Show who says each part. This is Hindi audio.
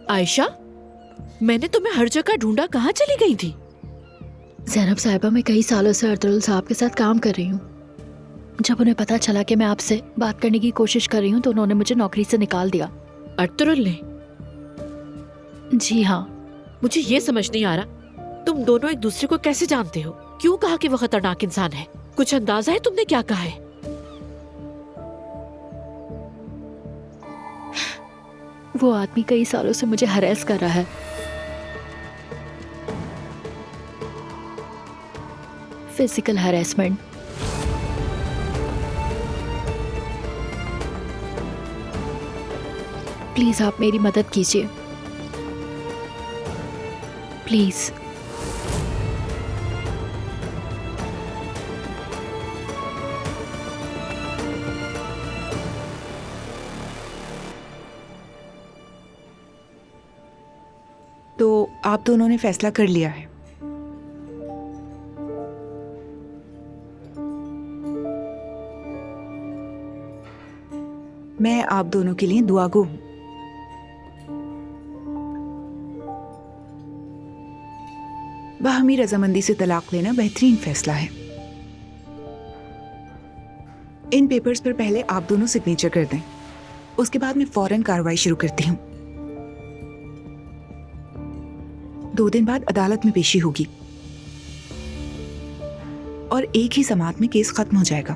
Speaker 1: आयशा, मैंने तुम्हें हर जगह ढूंढा, कहाँ चली गई थी?
Speaker 2: ज़ैनब साहिबा, मैं कई सालों से अर्तुल साहब के साथ काम कर रही हूँ। जब उन्हें पता चला कि मैं आपसे बात करने की कोशिश कर रही हूँ तो उन्होंने मुझे नौकरी से निकाल दिया।
Speaker 1: अर्तुल ने?
Speaker 2: जी हाँ।
Speaker 1: मुझे ये समझ नहीं आ रहा, तुम दोनों एक दूसरे को कैसे जानते हो? क्यों कहा कि वो खतरनाक इंसान है? कुछ अंदाजा है तुमने क्या कहा है?
Speaker 2: वो आदमी कई सालों से मुझे हरेस कर रहा है। Physical harassment. प्लीज आप मेरी मदद कीजिए, प्लीज।
Speaker 3: तो आप दोनों ने फैसला कर लिया है? मैं आप दोनों के लिए दुआगो हूं। बाहमी रजामंदी से तलाक लेना बेहतरीन फैसला है। इन पेपर्स पर पहले आप दोनों सिग्नेचर कर दें, उसके बाद मैं फौरन कार्रवाई शुरू करती हूँ। 2 दिन बाद अदालत में पेशी होगी और एक ही समात में केस खत्म हो जाएगा।